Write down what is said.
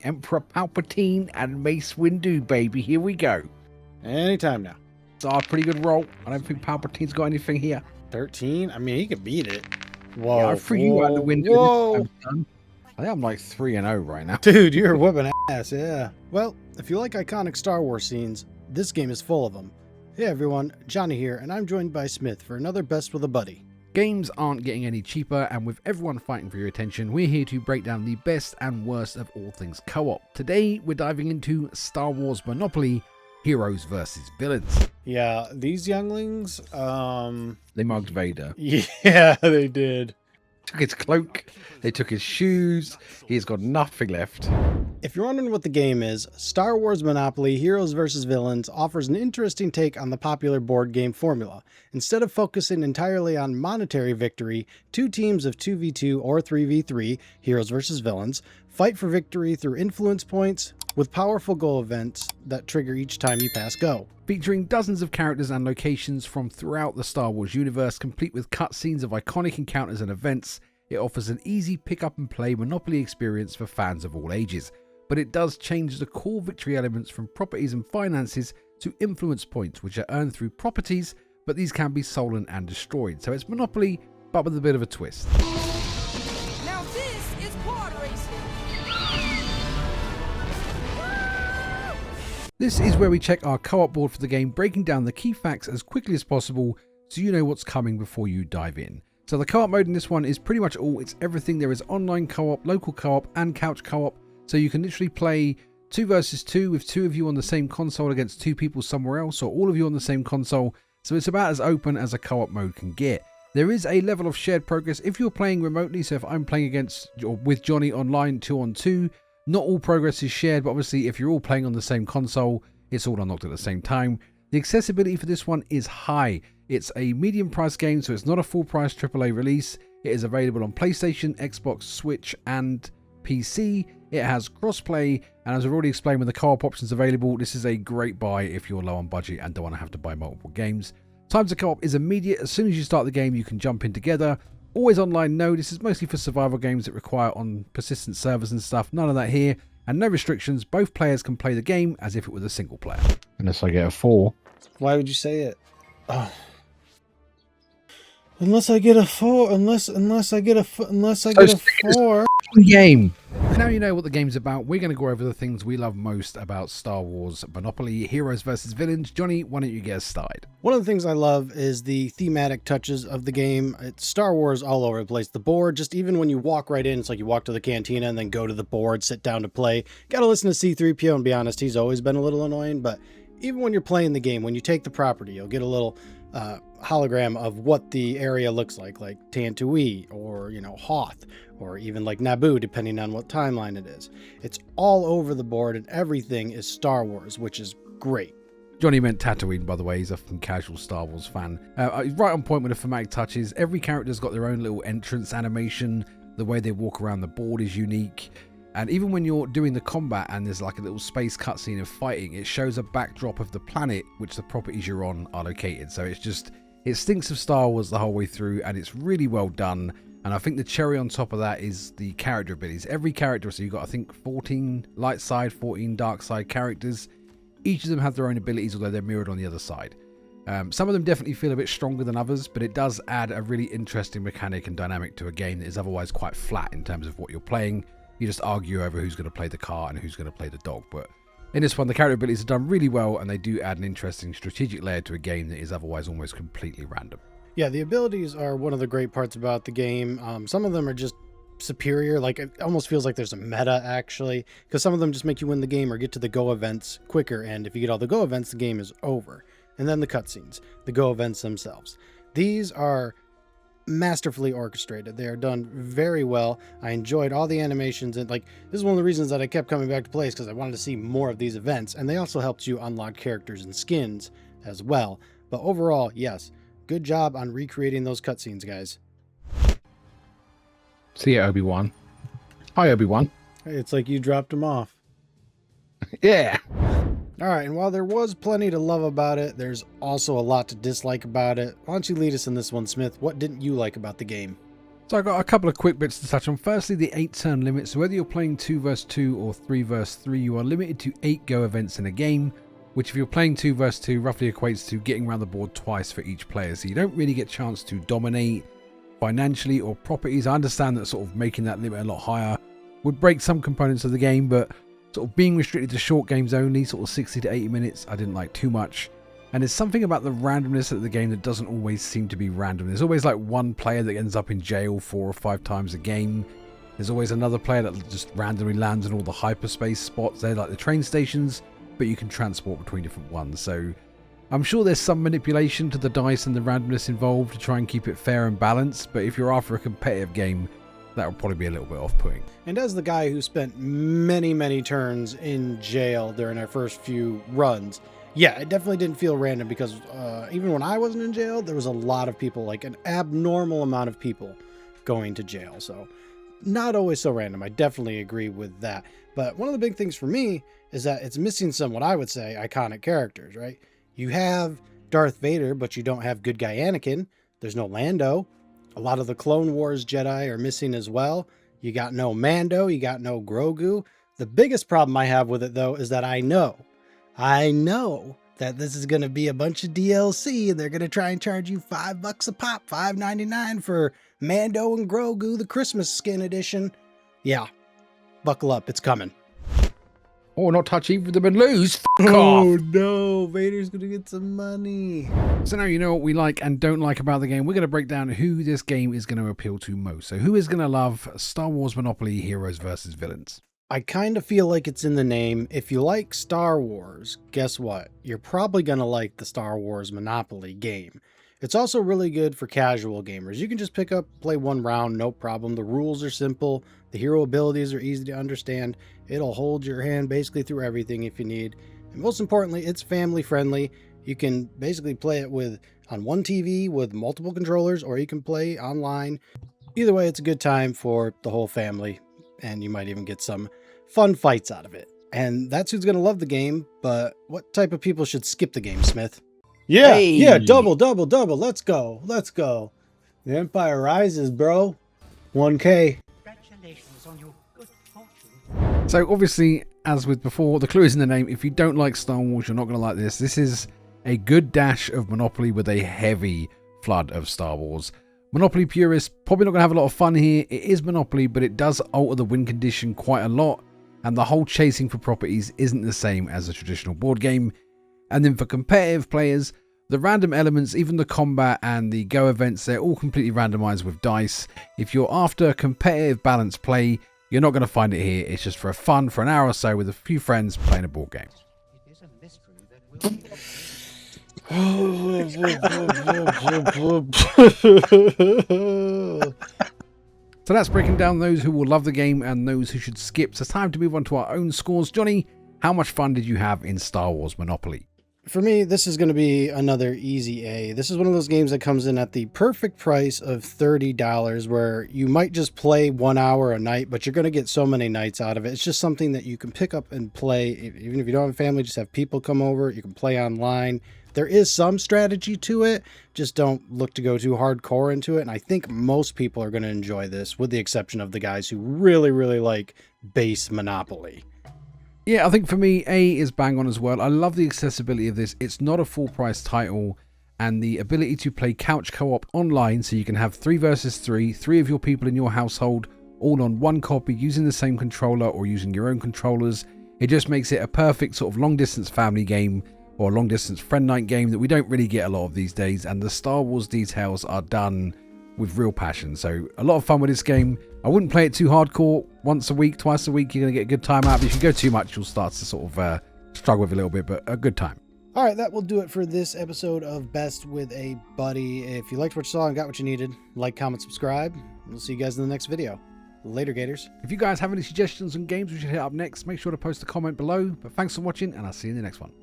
Emperor Palpatine and Mace Windu, baby. Here we go. Anytime now. It's a pretty good roll. I don't think Palpatine's got anything here. 13? I mean, he could beat it. Whoa. Yeah, I threw you out the window. Whoa. I think I'm like 3-0 right now. Dude, you're whooping ass, yeah. Well, if you like iconic Star Wars scenes, this game is full of them. Hey everyone, Johnny here, and I'm joined by Smith for another Best with a Buddy. Games aren't getting any cheaper, and with everyone fighting for your attention, we're here to break down the best and worst of all things co-op. Today, we're diving into Star Wars Monopoly, Heroes vs. Villains. Yeah, these younglings, They mugged Vader. yeah, they did. Took his cloak, they took his shoes, he's got nothing left. If you're wondering what the game is, Star Wars Monopoly Heroes vs. Villains offers an interesting take on the popular board game formula. Instead of focusing entirely on monetary victory, two teams of 2v2 or 3v3, Heroes vs. Villains, fight for victory through influence points with powerful goal events that trigger each time you pass go. Featuring dozens of characters and locations from throughout the Star Wars universe, complete with cutscenes of iconic encounters and events, it offers an easy pick up and play Monopoly experience for fans of all ages. But it does change the core victory elements from properties and finances to influence points, which are earned through properties, but these can be stolen and destroyed. So it's Monopoly, but with a bit of a twist. Now this is pod racing. This is where we check our co-op board for the game, breaking down the key facts as quickly as possible so you know what's coming before you dive in. So the co-op mode in this one is pretty much all, it's everything. There is online co-op, local co-op, and couch co-op. So you can literally play 2 versus 2 with 2 of you on the same console against 2 people somewhere else, or all of you on the same console. So it's about as open as a co-op mode can get. There is a level of shared progress if you're playing remotely. So if I'm playing against or with Johnny online 2-on-2, not all progress is shared, but obviously if you're all playing on the same console, it's all unlocked at the same time. The accessibility for this one is high. It's a medium price game, so it's not a full price AAA release. It is available on PlayStation, Xbox, Switch, and PC. It has crossplay, and as I've already explained, with the co-op options available, this is a great buy if you're low on budget and don't want to have to buy multiple games. Time to co-op is immediate. As soon as you start the game, you can jump in together. Always online, no. This is mostly for survival games that require on persistent servers and stuff. None of that here, and no restrictions. Both players can play the game as if it was a single player. Unless I get a 4. Why would you say it? Oh. Unless I get a 4, unless I get a 4. Game. Now you know what the game's about. We're going to go over the things we love most about Star Wars Monopoly Heroes vs. Villains. Johnny, why don't you get us started? One of the things I love is the thematic touches of the game. It's Star Wars all over the place. The board, just even when you walk right in, it's like you walk to the cantina and then go to the board, sit down to play. Got to listen to C-3PO and be honest, he's always been a little annoying, but even when you're playing the game, when you take the property, you'll get a little hologram of what the area looks like Tatooine or, Hoth, or even like Naboo, depending on what timeline it is. It's all over the board and everything is Star Wars, which is great. Johnny meant Tatooine, by the way. He's a casual Star Wars fan. He's right on point with the thematic touches. Every character's got their own little entrance animation. The way they walk around the board is unique. And even when you're doing the combat and there's like a little space cutscene of fighting, it shows a backdrop of the planet which the properties you're on are located. So it stinks of Star Wars the whole way through, and it's really well done. And I think the cherry on top of that is the character abilities. Every character, so you've got I think 14 light side, 14 dark side characters. Each of them have their own abilities, although they're mirrored on the other side. Some of them definitely feel a bit stronger than others, but it does add a really interesting mechanic and dynamic to a game that is otherwise quite flat in terms of what you're playing. You just argue over who's going to play the car and who's going to play the dog. But in this one, the character abilities are done really well, and they do add an interesting strategic layer to a game that is otherwise almost completely random. Yeah, the abilities are one of the great parts about the game. Some of them are just superior. Like, it almost feels like there's a meta, actually, because some of them just make you win the game or get to the go events quicker. And if you get all the go events, the game is over. And then the cutscenes, the go events themselves. These are masterfully orchestrated. They are done very well. I enjoyed all the animations, and this is one of the reasons that I kept coming back to play, because I wanted to see more of these events, and they also helped you unlock characters and skins as well. But overall, yes, good job on recreating those cutscenes, guys. See ya, Obi-Wan. Hi, Obi-Wan. It's like you dropped him off. Yeah. All right, and while there was plenty to love about it, there's also a lot to dislike about it. Why don't you lead us in this one, Smith? What didn't you like about the game? So I got a couple of quick bits to touch on. Firstly, the 8-turn limit. So whether you're playing 2 versus 2 or 3 versus 3, you are limited to 8 go events in a game, which if you're playing 2 versus 2 roughly equates to getting around the board twice for each player. So you don't really get a chance to dominate financially or properties. I understand that sort of making that limit a lot higher would break some components of the game, but sort of being restricted to short games only, sort of 60 to 80 minutes, I didn't like too much. And there's something about the randomness of the game that doesn't always seem to be random. There's always like one player that ends up in jail 4 or 5 times a game. There's always another player that just randomly lands in all the hyperspace spots there, like the train stations, but you can transport between different ones. So I'm sure there's some manipulation to the dice and the randomness involved to try and keep it fair and balanced, but if you're after a competitive game, that would probably be a little bit off-putting. And as the guy who spent many turns in jail during our first few runs, yeah, it definitely didn't feel random because even when I wasn't in jail, there was a lot of people, like an abnormal amount of people going to jail. So not always so random. I definitely agree with that. But one of the big things for me is that it's missing some, what I would say, iconic characters, right? You have Darth Vader, but you don't have good guy Anakin. There's no Lando. A lot of the Clone Wars Jedi are missing as well. You got no Mando. You got no Grogu. The biggest problem I have with it, though, is that I know that this is going to be a bunch of DLC. They're going to try and charge you $5 a pop, $5.99 for Mando and Grogu, the Christmas skin edition. Yeah, buckle up. It's coming. Or not touch either of them and lose. F*** Oh off. no, Vader's going to get some money. So now you know what we like and don't like about the game. We're going to break down who this game is going to appeal to most. So who is going to love Star Wars Monopoly Heroes versus Villains? I kind of feel like it's in the name. If you like Star Wars, guess what? You're probably going to like the Star Wars Monopoly game. It's also really good for casual gamers. You can just pick up, play one round, no problem. The rules are simple. The hero abilities are easy to understand. It'll hold your hand basically through everything if you need. And most importantly, it's family friendly. You can basically play it on one TV with multiple controllers, or you can play online. Either way, it's a good time for the whole family, and you might even get some fun fights out of it. And that's who's going to love the game, but what type of people should skip the game, Smith? Yeah, double. Let's go. The Empire Rises, bro. 1K. Congratulations on your good fortune. So obviously, as with before, the clue is in the name. If you don't like Star Wars, you're not going to like this. This is a good dash of Monopoly with a heavy flood of Star Wars. Monopoly purists probably not going to have a lot of fun here. It is Monopoly, but it does alter the win condition quite a lot, and the whole chasing for properties isn't the same as a traditional board game. And then for competitive players, the random elements, even the combat and the go events, they're all completely randomized with dice. If you're after competitive balanced play, you're not going to find it here. It's just for fun for an hour or so with a few friends playing a board game. It is a mystery that will So that's breaking down those who will love the game and those who should skip. So it's time to move on to our own scores. Johnny, how much fun did you have in Star Wars Monopoly? For me, this is going to be another easy A. This is one of those games that comes in at the perfect price of $30, where you might just play 1 hour a night, but you're going to get so many nights out of it. It's just something that you can pick up and play. Even if you don't have a family, just have people come over. You can play online. There is some strategy to it. Just don't look to go too hardcore into it. And I think most people are going to enjoy this, with the exception of the guys who really like base Monopoly. Yeah, I think for me, A is bang on as well. I love the accessibility of this. It's not a full price title, and the ability to play couch co-op online, so you can have 3 versus 3 of your people in your household all on one copy using the same controller or using your own controllers. It just makes it a perfect sort of long distance family game or long distance friend night game that we don't really get a lot of these days, and the Star Wars details are done with real passion. So a lot of fun with this game. I wouldn't play it too hardcore. Once a week, twice a week, you're going to get a good time out. But if you go too much, you'll start to sort of struggle with it a little bit, but a good time. All right, that will do it for this episode of Best with a Buddy. If you liked what you saw and got what you needed, like, comment, subscribe. We'll see you guys in the next video. Later, Gators. If you guys have any suggestions on games we should hit up next, make sure to post a comment below. But thanks for watching, and I'll see you in the next one.